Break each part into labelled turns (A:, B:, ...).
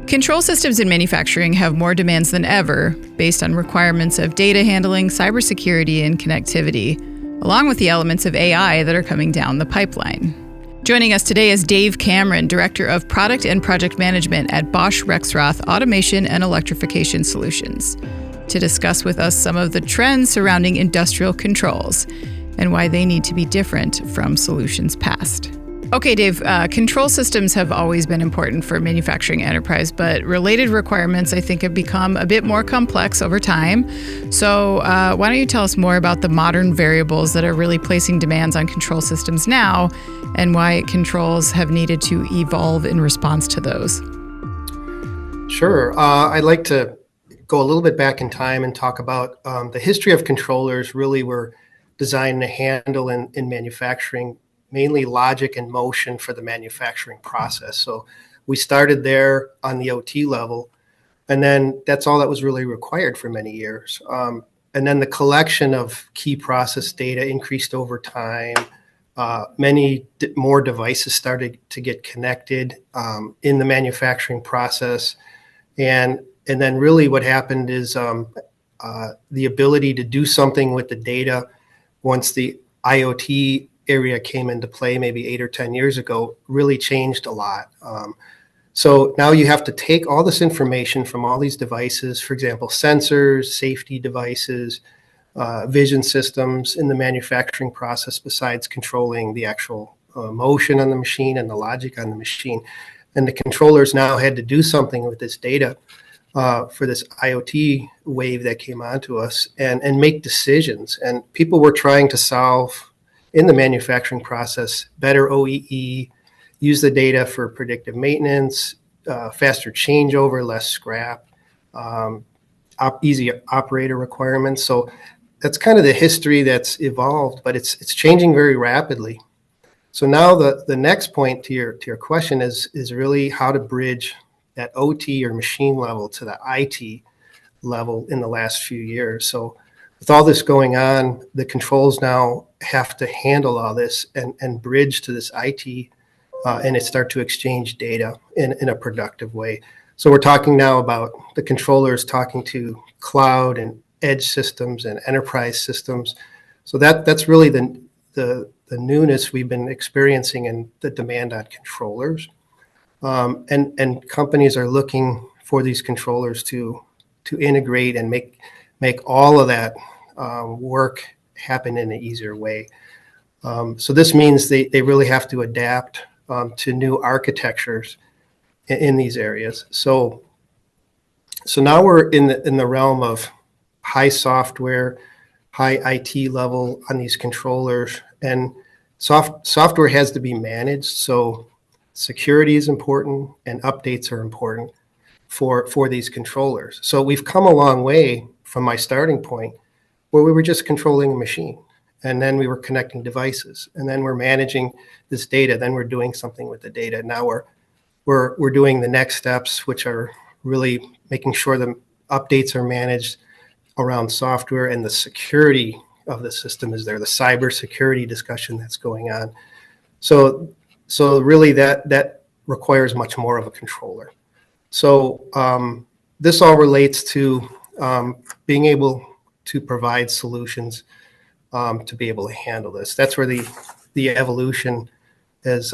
A: Control systems in manufacturing have more demands than ever based on requirements of data handling, cybersecurity, and connectivity, along with the elements of AI that are coming down the pipeline. Joining us today is Dave Cameron, Director of Product and Project Management at Bosch Rexroth Automation and Electrification Solutions, to discuss with us some of the trends surrounding industrial controls and why they need to be different from solutions past. Okay, Dave, control systems have always been important for manufacturing enterprise, but related requirements, I think, have become a bit more complex over time. So why don't you tell us more about the modern variables that are really placing demands on control systems now and why controls have needed to evolve in response to those?
B: Sure. I'd like to go a little bit back in time and talk about the history of controllers really were designed to handle in manufacturing mainly logic and motion for the manufacturing process. So we started there on the OT level, and then that's all that was really required for many years. And then the collection of key process data increased over time. Many more devices started to get connected in the manufacturing process. And then really what happened is the ability to do something with the data once the IoT area came into play maybe 8 or 10 years ago really changed a lot. So now you have to take all this information from all these devices, for example, sensors, safety devices, vision systems in the manufacturing process besides controlling the actual motion on the machine and the logic on the machine. And the controllers now had to do something with this data for this IoT wave that came onto us and make decisions. And people were trying to solve in the manufacturing process better OEE, use the data for predictive maintenance, faster changeover, less scrap, easy operator requirements. So that's kind of the history that's evolved, but it's changing very rapidly. So now the next point to your question is really how to bridge that OT or machine level to the IT level in the last few years. So with all this going on, the controls now have to handle all this and bridge to this IT and it start to exchange data in a productive way. So we're talking now about the controllers talking to cloud and edge systems and enterprise systems. So that's really the newness we've been experiencing in the demand on controllers. And companies are looking for these controllers to integrate and make all of that work happen in an easier way. So this means they really have to adapt to new architectures in these areas. So now we're in the realm of high software, high IT level on these controllers, and software has to be managed. So security is important and updates are important for these controllers. So we've come a long way from my starting point where we were just controlling a machine and then we were connecting devices and then we're managing this data. Then we're doing something with the data. Now we're doing the next steps, which are really making sure the updates are managed around software and the security of the system is there, the cybersecurity discussion that's going on. So really that requires much more of a controller. So this all relates to being able to provide solutions to be able to handle this. That's where the evolution has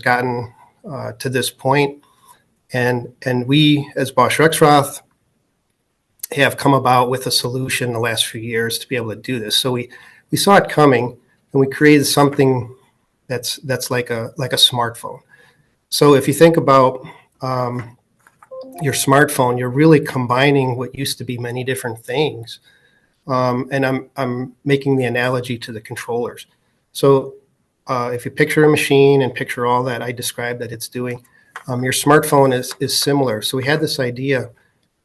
B: gotten to this point. And we, as Bosch Rexroth, have come about with a solution the last few years to be able to do this. So we saw it coming and we created something that's like a smartphone. So if you think about your smartphone, you're really combining what used to be many different things. And I'm making the analogy to the controllers. So if you picture a machine and picture all that I described that it's doing, your smartphone is similar. So we had this idea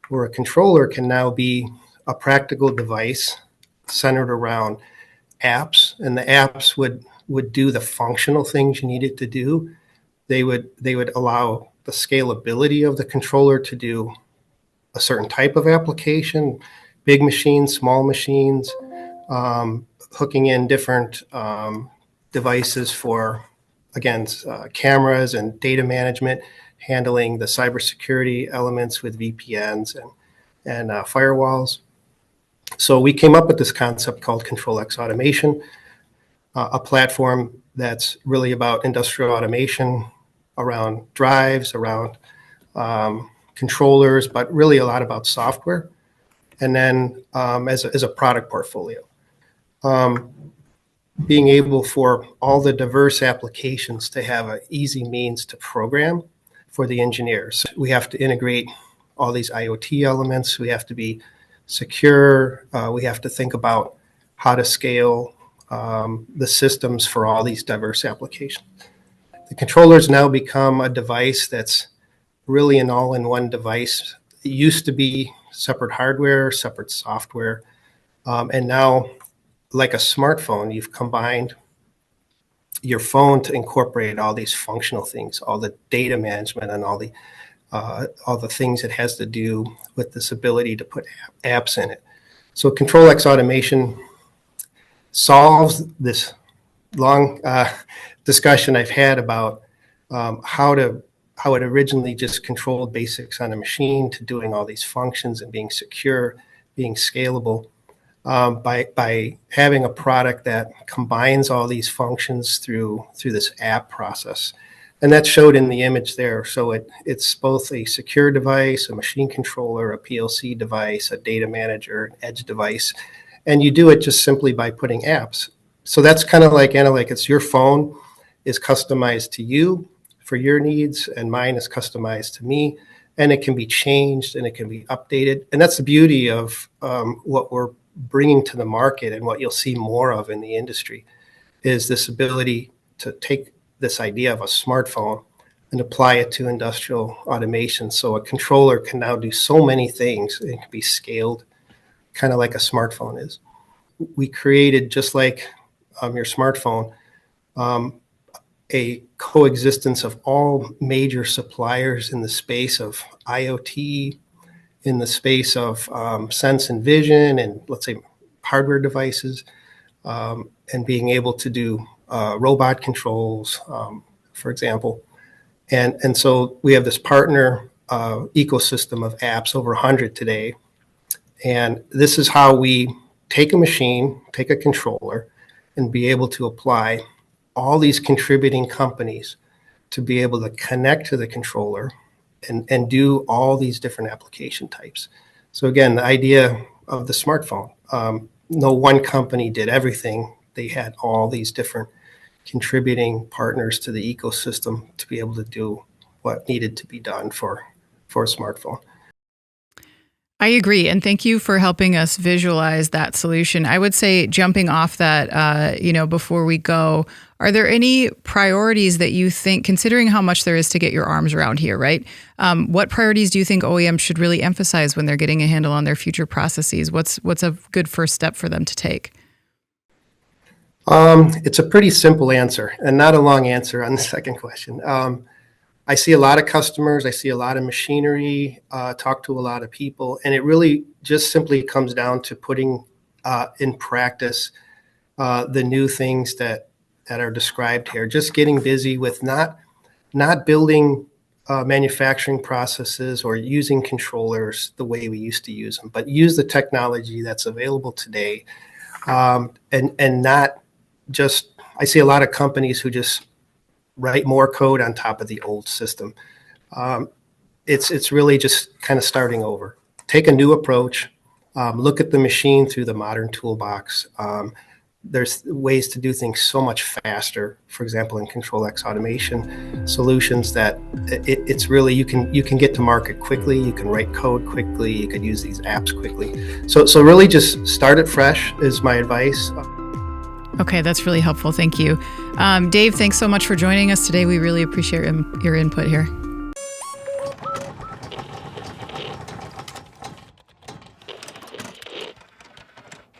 B: where a controller can now be a practical device centered around apps, and the apps would do the functional things you need it to do. They would allow the scalability of the controller to do a certain type of application, big machines, small machines, hooking in different devices for, again, cameras and data management, handling the cybersecurity elements with VPNs and firewalls. So we came up with this concept called ControlX Automation, a platform that's really about industrial automation around drives, around controllers, but really a lot about software. And then as a product portfolio. Being able for all the diverse applications to have an easy means to program for the engineers. We have to integrate all these IoT elements. We have to be secure. We have to think about how to scale the systems for all these diverse applications. The controllers now become a device that's really an all-in-one device. It used to be separate hardware, separate software, and now, like a smartphone, you've combined your phone to incorporate all these functional things, all the data management and all the things it has to do with this ability to put apps in it. So ControlX Automation solves this long discussion I've had about how it originally just controlled basics on a machine to doing all these functions and being secure, being scalable. By having a product that combines all these functions through this app process. And that's showed in the image there. So it's both a secure device, a machine controller, a PLC device, a data manager, an edge device. And you do it just simply by putting apps. So that's kind of like, Anna, like it's your phone is customized to you for your needs, and mine is customized to me. And it can be changed and it can be updated. And that's the beauty of what we're bringing to the market, and what you'll see more of in the industry is this ability to take this idea of a smartphone and apply it to industrial automation. So a controller can now do so many things. It can be scaled kind of like a smartphone is. We created, just like your smartphone, a coexistence of all major suppliers in the space of IoT, in the space of sense and vision, and let's say hardware devices, and being able to do robot controls, for example. And so we have this partner ecosystem of apps, over 100 today. And this is how we take a machine, take a controller, and be able to apply all these contributing companies to be able to connect to the controller and do all these different application types. So again, the idea of the smartphone, no one company did everything. They had all these different contributing partners to the ecosystem to be able to do what needed to be done for a smartphone.
A: I agree. And thank you for helping us visualize that solution. I would say, jumping off that, before we go, are there any priorities that you think, considering how much there is to get your arms around here, right? What priorities do you think OEMs should really emphasize when they're getting a handle on their future processes? What's a good first step for them to take?
B: It's a pretty simple answer, and not a long answer on the second question. I see a lot of customers, I see a lot of machinery, talk to a lot of people, and it really just simply comes down to putting in practice the new things that are described here. Just getting busy with not building manufacturing processes or using controllers the way we used to use them, but use the technology that's available today, and not just. I see a lot of companies who just write more code on top of the old system. It's really just kind of starting over. Take a new approach. Look at the machine through the modern toolbox. There's ways to do things so much faster. For example, in ControlX Automation Solutions, that it's really you can get to market quickly. You can write code quickly. You can use these apps quickly. So really, just start it fresh is my advice.
A: Okay, that's really helpful. Thank you. Dave, thanks so much for joining us today. We really appreciate your input here.